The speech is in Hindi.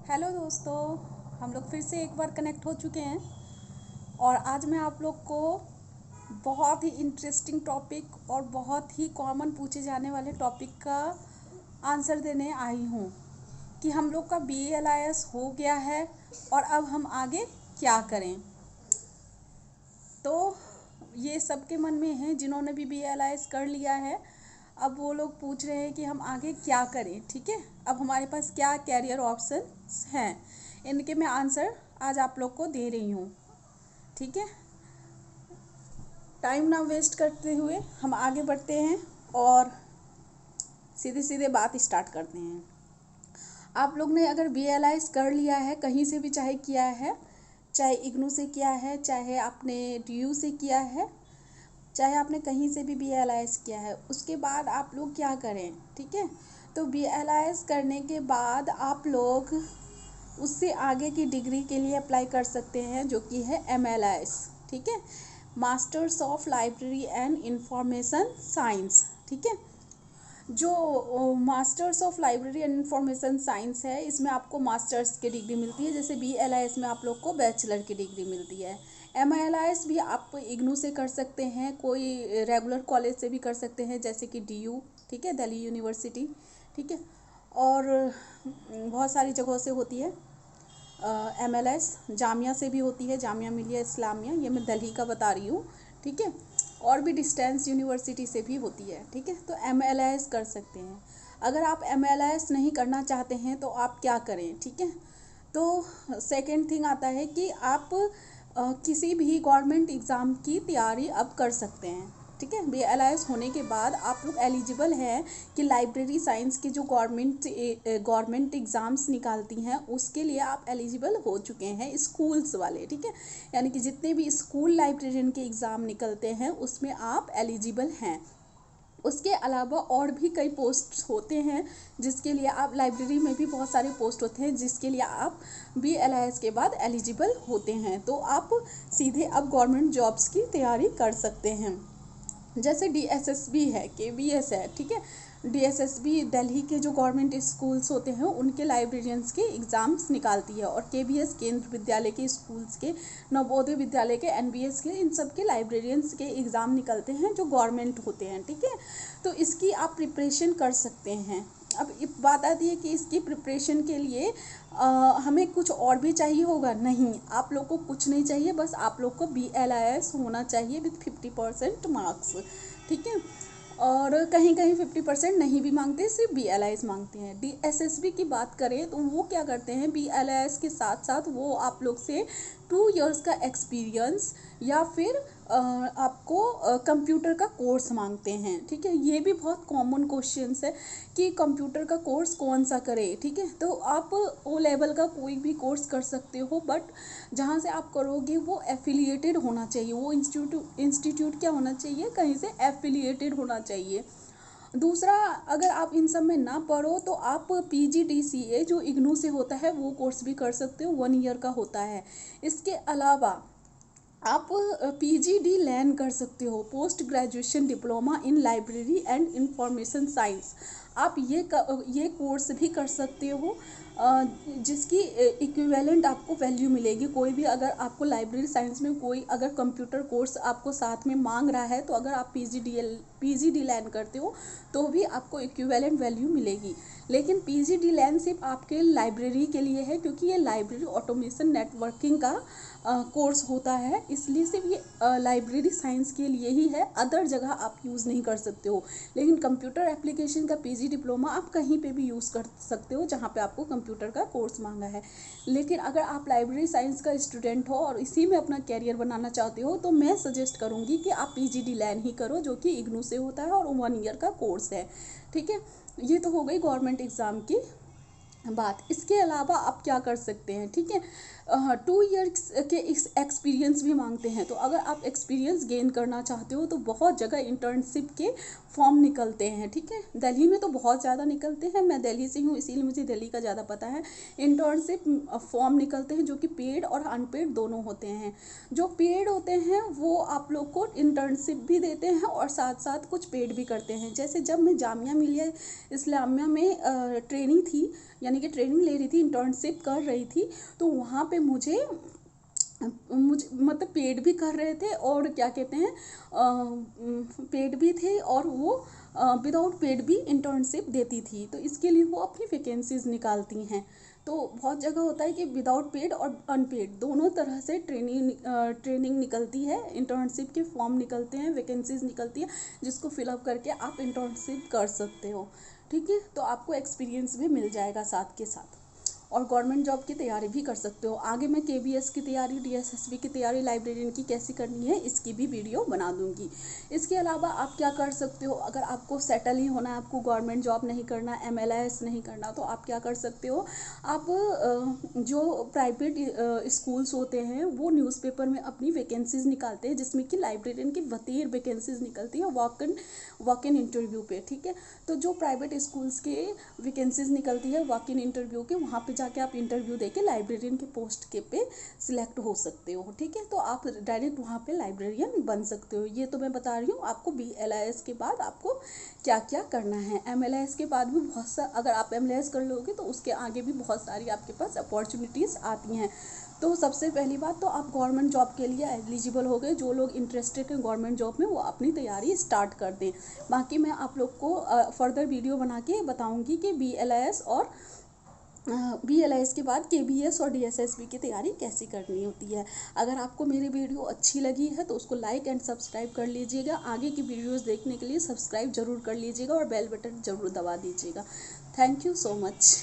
हेलो दोस्तों, हम लोग फिर से एक बार कनेक्ट हो चुके हैं और आज मैं आप लोग को बहुत ही इंटरेस्टिंग टॉपिक और बहुत ही कॉमन पूछे जाने वाले टॉपिक का आंसर देने आई हूँ कि हम लोग का BALIS हो गया है और अब हम आगे क्या करें। तो ये सबके मन में है जिन्होंने भी BALIS कर लिया है। अब वो लोग पूछ रहे हैं कि हम आगे क्या करें। ठीक है, अब हमारे पास क्या कैरियर ऑप्शंस हैं, इनके मैं आंसर आज आप लोग को दे रही हूँ। ठीक है, टाइम ना वेस्ट करते हुए हम आगे बढ़ते हैं और सीधे सीधे बात स्टार्ट करते हैं। आप लोग ने अगर BALIS कर लिया है कहीं से भी, चाहे किया है, चाहे इग्नू से किया है, चाहे आपने DU से किया है, चाहे आपने कहीं से भी BALIS किया है, उसके बाद आप लोग क्या करें। ठीक है, तो BALIS करने के बाद आप लोग उससे आगे की डिग्री के लिए अप्लाई कर सकते हैं जो कि है MLS। ठीक है, masters of library and information science. ठीक है, जो masters of library and information science है, इसमें आपको मास्टर्स की डिग्री मिलती है, जैसे BALIS में आप लोग को बैचलर की डिग्री मिलती है। MLS भी आप इग्नू से कर सकते हैं, कोई रेगुलर कॉलेज से भी कर सकते हैं जैसे कि DU। ठीक है, दिल्ली यूनिवर्सिटी। ठीक है, और बहुत सारी जगहों से होती है। MLS जामिया से भी होती है, जामिया मिलिया इस्लामिया, ये मैं दिल्ली का बता रही हूँ। ठीक है, और भी डिस्टेंस यूनिवर्सिटी से भी होती है। ठीक है, तो MLS कर सकते हैं। अगर आप MLS नहीं करना चाहते हैं तो आप क्या करें। ठीक है, तो सेकंड थिंग आता है कि आप किसी भी गवर्नमेंट एग्ज़ाम की तैयारी अब कर सकते हैं। ठीक है, BALIS होने के बाद आप लोग एलिजिबल हैं कि लाइब्रेरी साइंस की जो गवर्नमेंट एग्ज़ाम्स निकालती हैं उसके लिए आप एलिजिबल हो चुके हैं, स्कूल्स वाले। ठीक है, यानी कि जितने भी स्कूल लाइब्रेरियन के एग्ज़ाम निकलते हैं उसमें आप एलिजिबल हैं। उसके अलावा और भी कई पोस्ट होते हैं जिसके लिए आप, लाइब्रेरी में भी बहुत सारे पोस्ट होते हैं जिसके लिए आप BALIS के बाद एलिजिबल होते हैं। तो आप सीधे अब गवर्नमेंट जॉब्स की तैयारी कर सकते हैं। जैसे DSSB है, KBS है। ठीक है, DSSB दिल्ली के जो गवर्नमेंट स्कूल्स होते हैं उनके लाइब्रेरियंस के एग्ज़ाम्स निकालती है, और KBS केंद्र विद्यालय के स्कूल्स के, नवोदय विद्यालय के, NBS के, इन सब के लाइब्रेरियंस के एग्ज़ाम निकलते हैं जो गवर्नमेंट होते हैं। ठीक है, तो इसकी आप प्रिपरेशन कर सकते हैं। अब बात आती है कि इसकी प्रिपरेशन के लिए हमें कुछ और भी चाहिए होगा। नहीं, आप लोग को कुछ नहीं चाहिए, बस आप लोग को BALIS होना चाहिए विथ 50% मार्क्स। ठीक है, और कहीं कहीं 50% नहीं भी मांगते, सिर्फ BALIS मांगते हैं। DSSB की बात करें तो वो क्या करते हैं, BALIS के साथ साथ वो आप लोग से 2 इयर्स का एक्सपीरियंस या फिर आपको कंप्यूटर का कोर्स मांगते हैं। ठीक है, ये भी बहुत कॉमन क्वेश्चंस है कि कंप्यूटर का कोर्स कौन सा करें। ठीक है, तो आप O लेवल का कोई भी कोर्स कर सकते हो, बट जहाँ से आप करोगे वो एफिलिएटेड होना चाहिए, वो इंस्टीट्यूट क्या होना चाहिए, कहीं से एफिलिएटेड होना चाहिए। दूसरा, अगर आप इन सब में ना पढ़ो तो आप PGDCA जो इग्नू से होता है वो कोर्स भी कर सकते हो, 1 ईयर का होता है। इसके अलावा आप PGD लैन कर सकते हो, post graduation diploma in library and information science. आप ये कोर्स भी कर सकते हो, जिसकी इक्विवेलेंट आपको वैल्यू मिलेगी। कोई भी अगर आपको लाइब्रेरी साइंस में कोई अगर कंप्यूटर कोर्स आपको साथ में मांग रहा है तो अगर आप PGD लैन करते हो तो भी आपको इक्विवेलेंट वैल्यू मिलेगी। लेकिन PGD लैन सिर्फ आपके लाइब्रेरी के लिए है, क्योंकि ये लाइब्रेरी ऑटोमेशन नेटवर्किंग का कोर्स होता है, इसलिए सिर्फ ये लाइब्रेरी साइंस के लिए ही है, अदर जगह आप यूज़ नहीं कर सकते हो। लेकिन कंप्यूटर एप्लीकेशन का PG डिप्लोमा आप कहीं पे भी यूज़ कर सकते हो जहाँ पे आपको कंप्यूटर का कोर्स मांगा है। लेकिन अगर आप लाइब्रेरी साइंस का स्टूडेंट हो और इसी में अपना कैरियर बनाना चाहते हो तो मैं सजेस्ट करूँगी कि आप PGD लैन ही करो, जो कि इग्नू से होता है और 1 ईयर का कोर्स है। ठीक है, ये तो हो गई गवर्नमेंट एग्ज़ाम की बात। इसके अलावा आप क्या कर सकते हैं। ठीक है, 2 ईयर्स के एक्सपीरियंस भी मांगते हैं, तो अगर आप एक्सपीरियंस गेन करना चाहते हो तो बहुत जगह इंटर्नशिप के फॉर्म निकलते हैं। ठीक है, दिल्ली में तो बहुत ज़्यादा निकलते हैं, मैं दिल्ली से हूँ इसीलिए मुझे दिल्ली का ज़्यादा पता है। इंटर्नशिप फॉर्म निकलते हैं जो कि पेड और अनपेड दोनों होते हैं। जो पेड होते हैं वो आप लोग को इंटर्नशिप भी देते हैं और साथ साथ कुछ पेड भी करते हैं। जैसे जब मैं जामिया मिलिया इस्लामिया में ट्रेनिंग थी, यानी कि ट्रेनिंग ले रही थी, इंटर्नशिप कर रही थी, तो वहाँ पे मुझे मतलब पेड भी कर रहे थे और क्या कहते हैं पेड भी थे, और वो विदाउट पेड भी इंटर्नशिप देती थी। तो इसके लिए वो अपनी वैकेंसीज निकालती हैं। तो बहुत जगह होता है कि विदाउट पेड और अनपेड दोनों तरह से ट्रेनिंग निकलती है, इंटर्नशिप के फॉर्म निकलते हैं, वैकेंसीज निकलती है, जिसको फिलअप करके आप इंटर्नशिप कर सकते हो। ठीक है, तो आपको एक्सपीरियंस भी मिल जाएगा साथ के साथ, और गवर्नमेंट जॉब की तैयारी भी कर सकते हो। आगे मैं केबीएस की तैयारी, डीएसएसबी की तैयारी, लाइब्रेरियन की कैसी करनी है, इसकी भी वीडियो बना दूंगी। इसके अलावा आप क्या कर सकते हो, अगर आपको सेटल ही होना है, आपको गवर्नमेंट जॉब नहीं करना, MLS नहीं करना, तो आप क्या कर सकते हो, आप जो प्राइवेट स्कूल्स होते हैं वो न्यूज़पेपर में अपनी वैकेंसीज निकालते हैं, जिसमें कि लाइब्रेरियन की 32 वैकेंसीज निकलती है वॉक इन इंटरव्यू पे। ठीक है, तो जो प्राइवेट स्कूल्स के वैकेंसीज निकलती है वॉक इन इंटरव्यू के, वहाँ पे जाके आप इंटरव्यू देके लाइब्रेरियन के पोस्ट के पे सिलेक्ट हो सकते हो। ठीक है, तो आप डायरेक्ट वहाँ पे लाइब्रेरियन बन सकते हो। ये तो मैं बता रही हूँ आपको BLIS के बाद आपको क्या क्या करना है। MLS के बाद भी बहुत सा, अगर आप MLS कर लोगे तो उसके आगे भी बहुत सारी आपके पास अपॉर्चुनिटीज़ आती हैं। तो सबसे पहली बात तो आप गवर्नमेंट जॉब के लिए एलिजिबल हो गए। जो लोग इंटरेस्टेड हैं गवर्नमेंट जॉब में, वो अपनी तैयारी स्टार्ट कर दें। बाकी मैं आप लोग को फर्दर वीडियो बना के बताऊंगी कि BLIS और BLIS के बाद KBS और DSSB की तैयारी कैसी करनी होती है। अगर आपको मेरी वीडियो अच्छी लगी है तो उसको लाइक एंड सब्सक्राइब कर लीजिएगा। आगे की वीडियोस देखने के लिए सब्सक्राइब जरूर कर लीजिएगा और बेल बटन जरूर दबा दीजिएगा। Thank you so much.